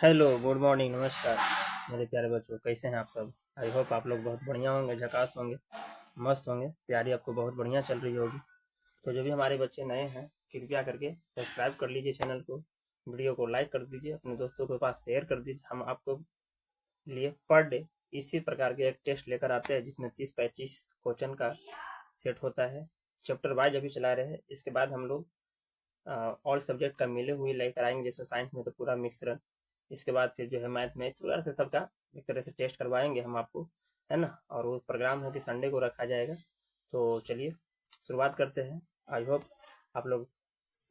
Hello, good morning, नमस्कार मेरे प्यारे बच्चों। कैसे हैं आप सब? आई होप आप लोग बहुत बढ़िया होंगे, झकास होंगे, मस्त होंगे। तैयारी आपको बहुत बढ़िया चल रही होगी। तो जो भी हमारे बच्चे नए हैं, कृपया करके सब्सक्राइब कर लीजिए चैनल को, वीडियो को लाइक कर दीजिए, अपने दोस्तों के पास शेयर कर दीजिए। हम आपको लिए पर डे इसी प्रकार के एक टेस्ट लेकर आते हैं जिसमें 30-35 क्वेश्चन का सेट होता है। चैप्टर वाइज अभी चला रहे हैं। इसके बाद हम लोग ऑल सब्जेक्ट का मिले हुए लेकर आएंगे। जैसे साइंस में तो पूरा मिक्सर, इसके बाद फिर जो है मैथमेटिक्स वगैरह से सबका एक तरह से टेस्ट करवाएंगे हम आपको, है ना। और वो प्रोग्राम है कि संडे को रखा जाएगा। तो चलिए शुरुआत करते हैं। आई होप आप लोग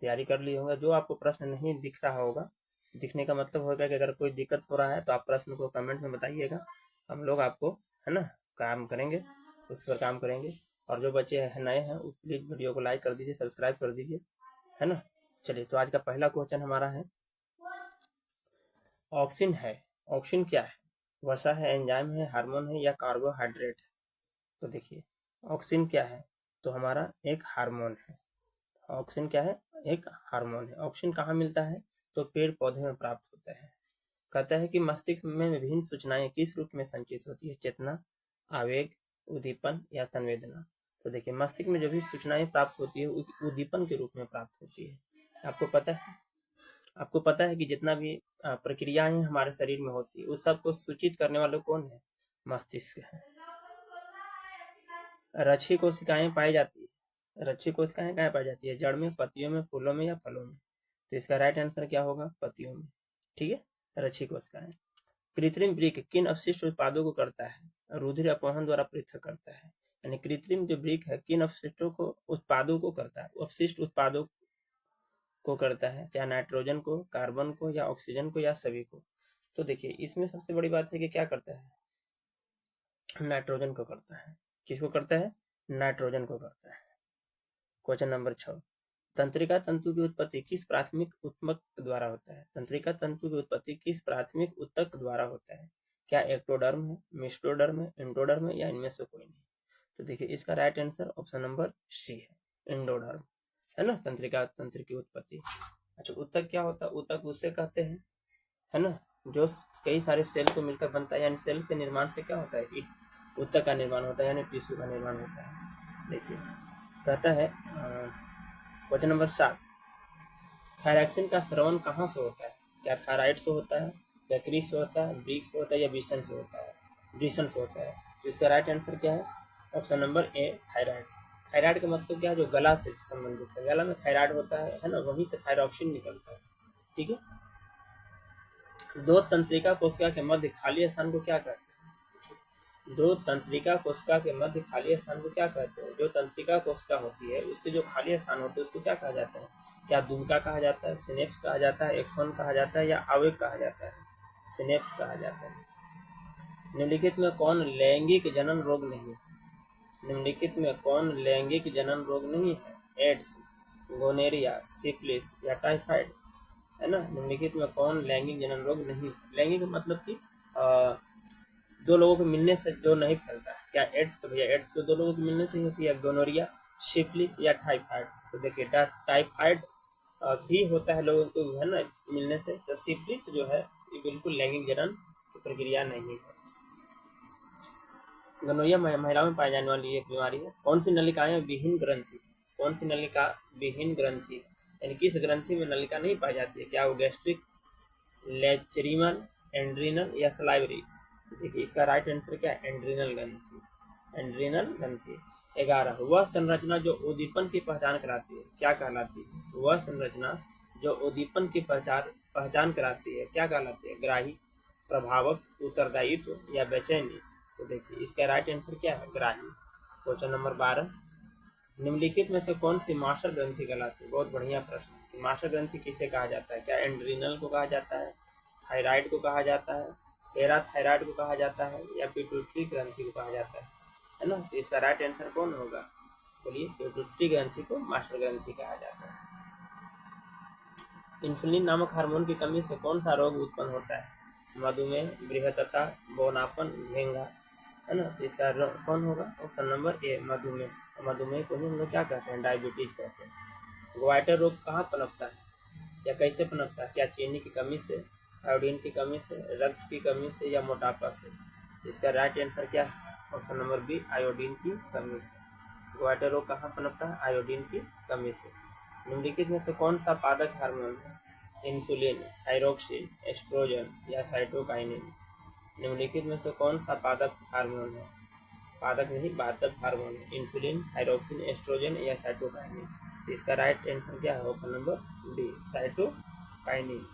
तैयारी कर लिए होंगे। जो आपको प्रश्न नहीं दिख रहा होगा, दिखने का मतलब होगा कि अगर कोई दिक्कत हो रहा है तो आप प्रश्न को कमेंट में बताइएगा। हम लोग आपको, है ना, काम करेंगे, उस पर काम करेंगे। और जो बच्चे नए हैं वो प्लीज़ वीडियो को लाइक कर दीजिए, सब्सक्राइब कर दीजिए, है ना। चलिए, तो आज का पहला क्वेश्चन हमारा है, ऑक्सिन है। ऑक्सिन क्या है? वसा है, एंजाइम है, हार्मोन है या कार्बोहाइड्रेट है? तो देखिए, ऑक्सिन क्या है? तो हमारा एक हार्मोन है। ऑक्सिन क्या है? एक हार्मोन है। ऑक्सिन कहाँ मिलता है? तो पेड़ पौधे में प्राप्त होता है। कहता है कि मस्तिष्क में विभिन्न सूचनाएं किस रूप में संचित होती है? चेतना, आवेग, उद्दीपन या संवेदना? तो देखिए, मस्तिष्क में जो भी सूचनाएं प्राप्त होती है उद्दीपन के रूप में प्राप्त होती है। आपको पता है कि जितना भी प्रक्रियाएं हमारे शरीर में होती है उस सब को सूचित करने वाले कौन है? मस्तिष्क है। रच्छी कोशिकाएं पाई जाती है। रच्छी कोशिकाएं कहाँ पाई जाती है? जड़ में, पत्तियों में, फूलों में या फलों में? तो इसका राइट आंसर क्या होगा? पत्तियों में। ठीक है, रच्छी कोशिकाएं। कृत्रिम वृक्क किन अपशिष्ट उत्पादों को करता है? रुधिर अपवहन द्वारा पृथक करता है। यानी कृत्रिम जो वृक्क है किन अपशिष्टों को, उत्पादों को करता है? अपशिष्ट उत्पादों को करता है। क्या नाइट्रोजन को, कार्बन को या ऑक्सीजन को या सभी को? तो देखिए, इसमें सबसे बड़ी बात है कि क्या करता है? नाइट्रोजन को करता है। किसको करता है? नाइट्रोजन को करता है। क्वेश्चन नंबर 6, तंत्रिका तंतु की उत्पत्ति किस प्राथमिक ऊतक द्वारा होता है? तंत्रिका तंतु की उत्पत्ति किस प्राथमिक ऊतक द्वारा होता है? क्या एक्टोडर्म है, मेस्टोडर्म है, एंडोडर्म है या इनमें से कोई नहीं? तो देखिए, इसका right answer option number C है, एंडोडर्म, है ना। तंत्रिका तंत्र की उत्पत्ति। अच्छा, ऊतक क्या होता है? ऊतक उससे कहते हैं, है ना, जो कई सारे सेल से मिलकर बनता है। यानी सेल के निर्माण से क्या होता है? ऊतक का निर्माण होता है, यानी टिश्यू का निर्माण होता है। देखिए, कहता है क्वेश्चन नंबर 7, थायरॉक्सिन का स्रावन कहाँ से होता है? क्या थायराइड से होता है, यकृत से होता है, वृक्क से होता है या वृषण से होता है? वृषण से होता है। तो इसका राइट आंसर क्या है? Option number A, thyroid. Thyroid का मतलब क्या है? जो गला से संबंधित है। गला में थायराइड होता है ना, वहीं से थायरॉक्सिन निकलता है। ठीक है। दो तंत्रिका कोशिका के मध्य खाली स्थान को क्या कहते हैं? दो तंत्रिका कोशिका के मध्य खाली स्थान को क्या कहते हैं? जो तंत्रिका कोशिका होती है उसके जो खाली स्थान होते हैं उसको क्या कहा जाता है? क्या दुमका कहा जाता है, सिनेप्स कहा जाता है, एक्सोन कहा जाता है या आवेग कहा जाता है? सिनेप्स कहा जाता है। निम्नलिखित में कौन लैंगिक जनन रोग नहीं है? निम्नलिखित में कौन लैंगिक जनन रोग नहीं है? एड्स, गोनेरिया, सिफिलिस या टाइफाइड? है ना। निम्नलिखित में कौन लैंगिक जनन रोग नहीं? लैंगिक मतलब कि दो लोगों के मिलने से जो नहीं फैलता है। क्या एड्स? तो भैया एड्स तो दो लोगों के मिलने से ही होती है। गोनोरिया, सिफिलिस या टाइफाइड? तो देखिए, टाइफाइड भी होता है लोगों को, है ना, मिलने से। तो सिफिलिस जो है ये बिल्कुल लैंगिक जनन की प्रक्रिया नहीं है। गोनोरिया महिलाओं में पाई जाने वाली एक बीमारी है। कौन सी नलिकाएं विहीन ग्रंथि? कौन सी नलिका विहीन ग्रंथि? यानी किस ग्रंथि में नलिका नहीं पाई जाती है? क्या वो गैस्ट्रिक, लेचरीमल, एंड्रीनल या सलाइवरी? देखिए, इसका राइट आंसर क्या है? एंड्रीनल ग्रंथि। एंड्रीनल ग्रंथि। 11, वह संरचना जो उद्दीपन की पहचान कराती है क्या कहलाती है? वह संरचना जो उद्दीपन की पहचान कराती है क्या कहलाती है? ग्राही, प्रभावक, उत्तरदायित्व या बेचैनी? तो देखिए, इसका राइट आंसर क्या है? ग्राही। क्वेश्चन नंबर 12, निम्नलिखित में से कौन सी मास्टर ग्रंथि कहलाती है? बहुत बढ़िया प्रश्न कि मास्टर ग्रंथि किसे कहा जाता है? क्या एंड्रीनल को कहा जाता है, थायराइड को कहा जाता है, पैराथायराइड को कहा जाता है या पिट्यूटरी ग्रंथि को कहा जाता है ना। तो इसका राइट आंसर कौन होगा? बोलिए। पिट्यूटरी ग्रंथि को मास्टर ग्रंथि कहा जाता है। इंसुलिन नामक हार्मोन की कमी से कौन सा रोग उत्पन्न होता है? मधुमेह, बृहत्तता, बौनापन, घेंगा, है ना। तो इसका कौन होगा? ऑप्शन नंबर ए, मधुमेह। मधुमेह को ही हम लोग क्या कहते हैं? डायबिटीज कहते हैं। ग्वाइटर रोग कहाँ पनपता है या कैसे पनपता है? क्या चीनी की कमी से, आयोडीन की कमी से, रक्त की कमी से या मोटापा से। इसका राइट आंसर क्या है? ऑप्शन नंबर बी, आयोडीन की कमी से। ग्वाइटर रोग कहाँ पनपता है? आयोडीन की कमी से। निम्नलिखित में से कौन सा पादक हार्मोन है? इंसुलिन, थायरोक्सिन, एस्ट्रोजन या साइटोकाइनिन। निम्नलिखित में से कौन सा पादक हार्मोन है? पादक नहीं, बाधक हार्मोन है। इंसुलिन, थायरोक्सिन, एस्ट्रोजन या साइटोकाइनिन। तो इसका राइट आंसर क्या है? Option number D, cytokinin.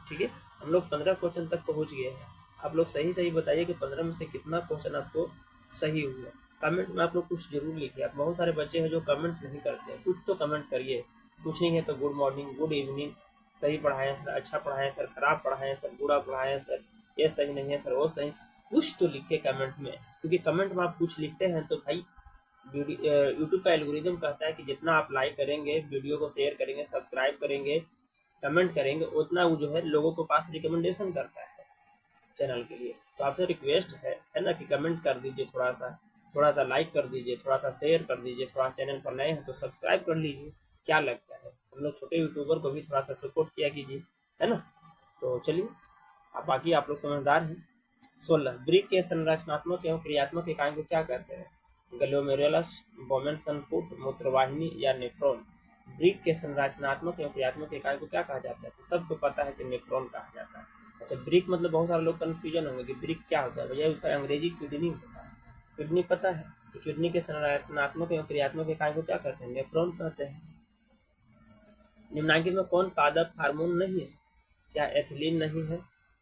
ठीक है, हम लोग 15 क्वेश्चन तक पहुंच गए हैं। आप लोग सही सही बताइए कि 15 में से कितना क्वेश्चन आपको सही हुआ। कमेंट में आप लोग कुछ जरूर लिखिए। आप बहुत सारे बच्चे हैं जो कमेंट नहीं करते हैं, कुछ तो कमेंट करिए। कुछ नहीं है तो गुड मॉर्निंग, गुड इवनिंग, सही पढ़ाएं सर, अच्छा पढ़ाएं सर, खराब पढ़ाएं सर, बुरा पढ़ाएं सर, ये सही नहीं है सर, वो सही, कुछ तो लिखिए कमेंट में। क्योंकि कमेंट में आप कुछ लिखते हैं तो भाई यूट्यूब का एल्गोरिदम कहता है कि जितना आप लाइक करेंगे, वीडियो को शेयर करेंगे, सब्सक्राइब करेंगे, कमेंट करेंगे, उतना वो जो है लोगों को पास रिकमेंडेशन करता है चैनल के लिए। तो आपसे रिक्वेस्ट है ना कि कमेंट कर दीजिए, थोड़ा सा लाइक कर दीजिए, थोड़ा सा शेयर कर दीजिए, थोड़ा चैनल पर नए हैं तो सब्सक्राइब कर लीजिए। क्या लगता है? हम लोग छोटे यूट्यूबर को भी थोड़ा सा सपोर्ट किया कीजिए, है ना। तो चलिए, अब बाकी आप लोग समझदार हैं। 16, ब्रिक के संरचनात्मक एवं क्रियात्मक इकाई को क्या कहते हैं? ग्लोमेरुलस, बोमेन संपुट, मूत्रवाहिनी या नेफ्रॉन। ब्रिक के संरचनात्मक एवं क्रियात्मक इकाई को क्या कहा जाता है? तो सबको पता है कि नेफ्रॉन कहा जाता है। अच्छा, ब्रिक मतलब बहुत सारे लोग कंफ्यूजन होंगे कि ब्रिक क्या होता है। भैया उसका अंग्रेजी किडनी होता है। किडनी पता है? तो किडनी के संरचनात्मक एवं क्रियात्मक इकाई को क्या कहते हैं? नेफ्रॉन कहते हैं। निम्नलिखित में कौन पादप हार्मोन नहीं है? क्या एथिलीन नहीं है,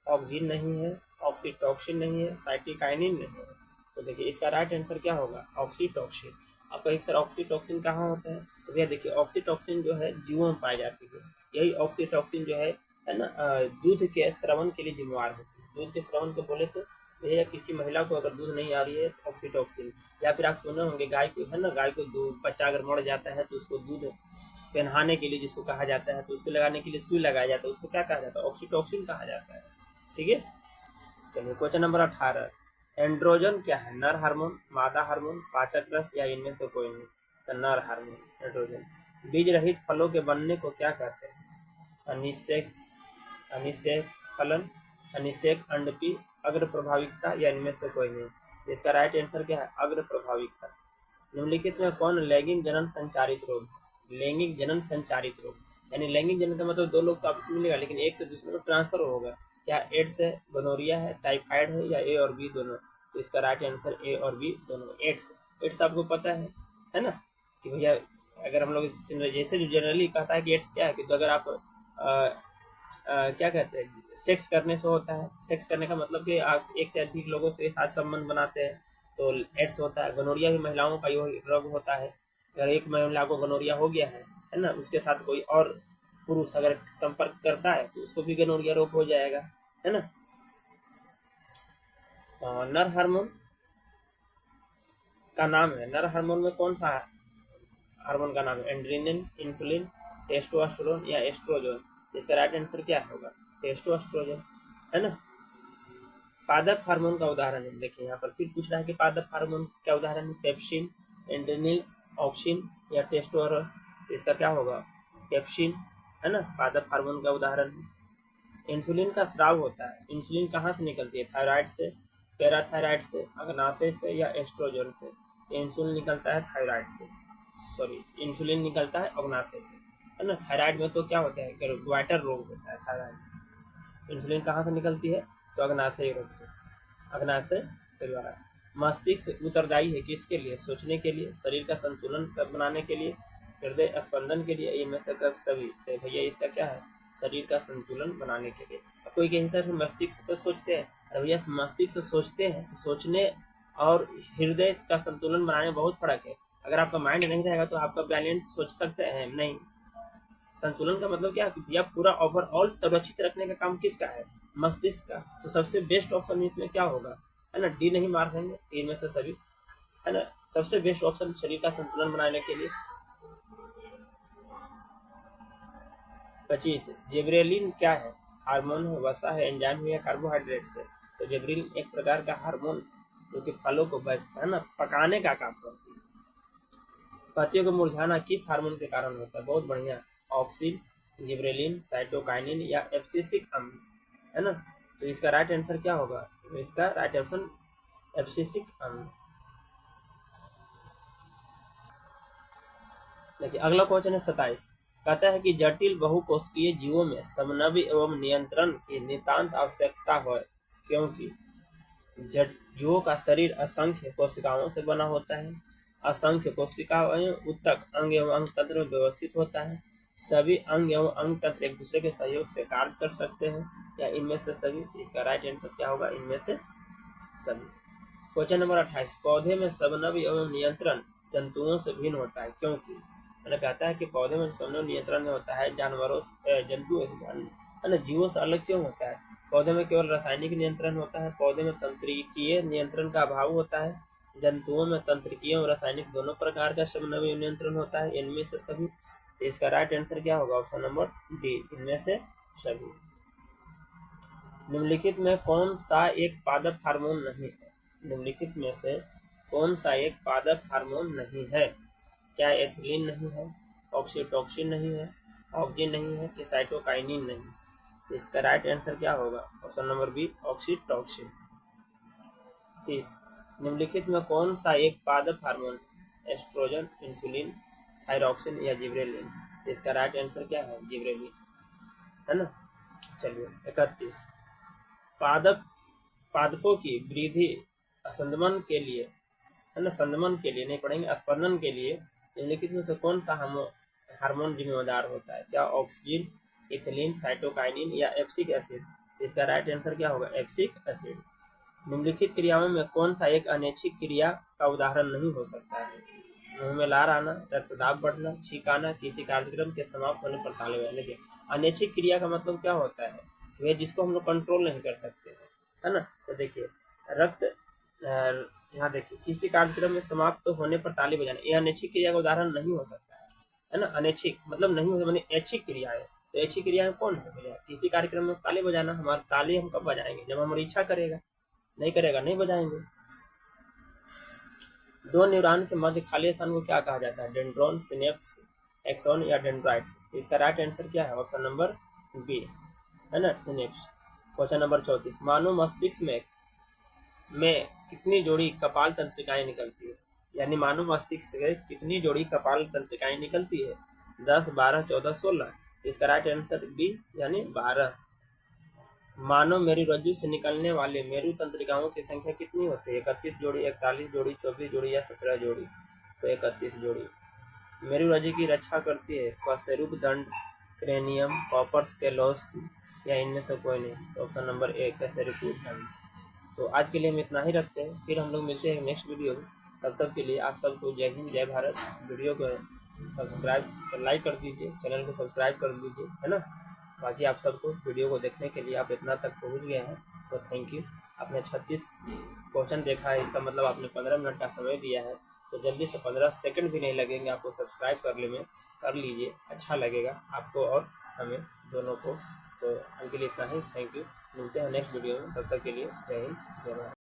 ऑक्सिन नहीं है, ऑक्सीटॉक्सिन नहीं है, साइटोकाइनिन नहीं है। तो देखिए इसका राइट आंसर क्या होगा? ऑक्सीटॉक्सिन। आप कहेंगे सर ऑक्सीटॉक्सिन कहाँ होता है? तो भैया देखिए ऑक्सीटॉक्सिन जो है जीवों में पाई जाती है। यही ऑक्सीटॉक्सिन जो है ना, दूध के स्रवण के लिए जिम्मेवार होती है। दूध के स्रवण को बोले तो भैया किसी महिला को अगर दूध नहीं आ रही है तो ऑक्सीटॉक्सिन, या फिर आप सुने होंगे गाय को, है ना, गाय को दूध, बच्चा अगर मर जाता है तो उसको दूध पहनाने के लिए जिसको कहा जाता है, तो उसको लगाने के लिए सुई लगाया जाता है, उसको क्या कहा जाता है? ऑक्सीटॉक्सिन कहा जाता है। ठीक है, चलिए क्वेश्चन नंबर 18, एंड्रोजन क्या है? नर हार्मोन, मादा हार्मोन, पाचक रस या इनमें से कोई नहीं। तो नर हार्मोन एंड्रोजन। बीज रहित फलों के बनने को क्या कहते हैं? अनिषेक, अनिषेक फलन, अनिषेक अंडपी, अग्र प्रभाविकता या इनमें से कोई नहीं। तो इसका राइट आंसर क्या है? अग्र प्रभाविकता। निम्नलिखित में कौन लैंगिक जनन संचारित रोग? लैंगिक जनन संचारित रोग यानी लैंगिक जनन का मतलब दो लोग तो आपस में मिलेगा लेकिन एक से दूसरे में ट्रांसफर होगा। क्या एड्स है, गोनोरिया है, टाइफाइड है या ए और बी दोनों? तो इसका राइट आंसर ए और बी दोनों। एड्स, एड्स आपको पता है ना कि भैया अगर हम लोग जैसे जो जनरली कहता है कि एड्स क्या है कि तो अगर आप क्या कहते हैं, सेक्स करने से होता है। सेक्स करने का मतलब कि आप एक से अधिक लोगों से साथ संबंध बनाते हैं तो एड्स होता है। गनोरिया भी महिलाओं का यही रोग होता है। अगर एक महिला को गनोरिया हो गया है ना, उसके साथ कोई और पुरुष अगर संपर्क करता है तो उसको भी गनोरिया रोग हो जाएगा, है ना। नर हार्मोन का नाम है, नर हार्मोन में कौन सा हार्मोन का नाम है? एंड्रेनिन, इंसुलिन, टेस्टोस्टेरोन या एस्ट्रोजन। इसका राइट आंसर क्या होगा? टेस्टोस्टेरोन, है ना। पादप हार्मोन का उदाहरण है, देखिए यहाँ पर फिर पूछ रहा है कि पादप हार्मोन क्या उदाहरण है? पेप्सिन, एंड्रेनिल, ऑक्सिन या टेस्टोस्टेरोन। इसका क्या होगा? पेप्सिन, है ना, पादप हार्मोन का उदाहरण है। इंसुलिन का स्राव होता है। इंसुलिन कहाँ से निकलती है? थायराइड से, पैराथायराइड से, अग्नाशय से या एस्ट्रोजन से। इंसुलिन निकलता है थायराइड से, सॉरी इंसुलिन निकलता है अग्नाशय से, है ना। थायराइड में तो क्या होता है? ग्वाइटर रोग होता है थायराइड। इंसुलिन कहाँ से निकलती है? तो अग्नाशय रोग से, अग्नाशय के द्वारा। मस्तिष्क उत्तरदायी है किसके लिए? सोचने के लिए, शरीर का संतुलन बनाने के लिए, हृदय स्पंदन के लिए, इनमें से कब सभी। तो भैया इसका क्या है? शरीर का संतुलन बनाने के लिए। कोई कहीं तरह मस्तिष्क तो सोचते हैं, अरे भैया मस्तिष्क से सोचते हैं तो सोचने और हृदय का संतुलन बनाने में बहुत फर्क है। अगर आपका माइंड नहीं रहेगा तो आपका बैलेंस सोच सकते हैं नहीं। संतुलन का मतलब क्या है कि भैया पूरा ओवरऑल सुरक्षित रखने का काम किसका है? मस्तिष्क का। तो सबसे बेस्ट ऑप्शन इसमें क्या होगा? है ना, डी नहीं मार देंगे, इनमें से सभी, है ना। सबसे बेस्ट ऑप्शन शरीर का संतुलन बनाने के लिए। 25, जिब्रेलिन क्या है? हार्मोन है, वसा है, एंजाइम है या कार्बोहाइड्रेट से। तो जिब्रेलिन एक प्रकार का हार्मोन जो कि फलों को है ना पकाने का काम करती है। पत्तियों को मुरझाना किस हार्मोन के कारण होता है? बहुत बढ़िया, ऑक्सिन, जिब्रेलिन, साइटोकाइनिन या एब्सिसिक अम्ल। है ना। तो इसका राइट आंसर क्या होगा, इसका राइट आंसर एब्सिसिक अंग। देखिए अगला क्वेश्चन है 27, कहता है कि जटिल बहुकोशिकीय जीवों में समन्वय एवं नियंत्रण की नितांत आवश्यकता है, क्योंकि जीवों का शरीर असंख्य कोशिकाओं से बना होता है, असंख्य कोशिकाएं उत्तक अंग एवं अंग तंत्र में व्यवस्थित होता है, सभी अंग एवं अंग तंत्र एक दूसरे के सहयोग से कार्य कर सकते हैं, या इनमें से सभी। इसका राइट आंसर क्या होगा, इनमें से सभी। क्वेश्चन नंबर 28, पौधे में समन्वय एवं नियंत्रण जंतुओं से भिन्न होता है, क्योंकि मतलब कहता है कि पौधे में समन्वय नियंत्रण होता है जानवरों जंतुओं है ना, जीवों से अलग क्यों होता है। पौधे में केवल रासायनिक नियंत्रण होता है, पौधे में तंत्रिकीय नियंत्रण का अभाव होता है, जंतुओं में तंत्रिकीय और रासायनिक दोनों प्रकार का समन्वय नियंत्रण होता है, इनमें से सभी। तो इसका राइट आंसर क्या होगा, ऑप्शन नंबर डी, इनमें से सभी। निम्नलिखित में कौन सा एक पादप हार्मोन नहीं है, निम्नलिखित में से कौन सा एक पादप हार्मोन नहीं है। क्या एथिलीन नहीं है, ऑक्सीटोसिन नहीं है, ऑक्सिन नहीं है, कि साइटोकाइनिन नहीं। इसका राइट आंसर क्या होगा, ऑप्शन नंबर बी, ऑक्सीटोसिन। 30, निम्नलिखित में कौन सा एक पादप हार्मोन एस्ट्रोजन, इंसुलिन, थायरॉक्सिन या जिब्रेलिन। इसका राइट आंसर क्या है, जिब्रेलिन, है ना। चलिए 31, पादपों की वृद्धि असंदमन के लिए, है ना, संदमन के लिए नहीं पढ़ेंगे, स्पंदन के लिए निम्नलिखित में से कौन सा हार्मोन जिम्मेदार होता है। क्या ऑक्सीजन, इथिलीन, साइटोकाइनिन या एब्सिक एसिड। इसका राइट आंसर क्या होगा, एब्सिक एसिड। निम्नलिखित क्रियाओं में कौन सा एक अनैच्छिक क्रिया का उदाहरण नहीं हो सकता है। मुंह में लार आना, रक्तदाब बढ़ना, छींक आना, किसी कार्यक्रम के समाप्त होने पर ताली बजाना। देखिए अनैच्छिक क्रिया का मतलब क्या होता है, वे जिसको हम लोग कंट्रोल नहीं कर सकते, है ना। तो देखिए रक्त यहाँ देखिए किसी कार्यक्रम में समाप्त होने पर ताली बजाना, यह अनैच्छिक क्रिया का उदाहरण नहीं हो सकता है ना। अनैच्छिक मतलब नहीं हो, माने ऐच्छिक क्रिया है। तो ऐच्छिक क्रिया कौन है भैया, किसी कार्यक्रम में ताली बजाना, हमारा ताली हम कब बजाएंगे, जब हमारी इच्छा करेगा, नहीं करेगा नहीं बजाएंगे। दो न्यूरॉन के मध्य खाली स्थान को क्या कहा जाता है, डेंड्रॉन, सिनेप्स, एक्सॉन या डेंड्राइट्स। इसका राइट आंसर क्या है, ऑप्शन नंबर बी, है ना, सिनेप्स। क्वेश्चन नंबर 34, मानव मस्तिष्क में कितनी जोड़ी कपाल तंत्रिकाएं निकलती है, यानी मानव मस्तिष्क से कितनी जोड़ी कपाल तंत्रिकाएं निकलती है, 10, 12, 14, 16। इसका राइट आंसर बी, यानी 12। मानव मेरुरज्जु से निकलने वाले मेरु तंत्रिकाओं की संख्या कितनी होती है, 31 जोड़ी, 41 जोड़ी, 24 जोड़ी या 17 जोड़ी। तो 31 जोड़ी। मेरुरज्जु की रक्षा करती है कशेरुक दंड, क्रेनियम, कॉपर स्केलोस या इनमें से कोई नहीं। तो ऑप्शन नंबर ए, कशेरुक दंड। तो आज के लिए हम इतना ही रखते हैं, फिर हम लोग मिलते हैं नेक्स्ट वीडियो में। तब तक के लिए आप सबको जय हिंद, जय भारत। वीडियो को सब्सक्राइब, लाइक कर दीजिए, चैनल को सब्सक्राइब कर दीजिए, है ना। बाकी आप सबको वीडियो को देखने के लिए, आप इतना तक पहुंच गए हैं तो थैंक यू। आपने 36 क्वेश्चन देखा है, इसका मतलब आपने 15 मिनट का समय दिया है, तो जल्दी से 15 सेकंड भी नहीं लगेंगे आपको सब्सक्राइब कर लीजिए, अच्छा लगेगा आपको और हमें दोनों को। तो उनके लिए इतना ही, थैंक यू। मिलते हैं नेक्स्ट वीडियो में, तब तक के लिए जय हिंद, जय भारत।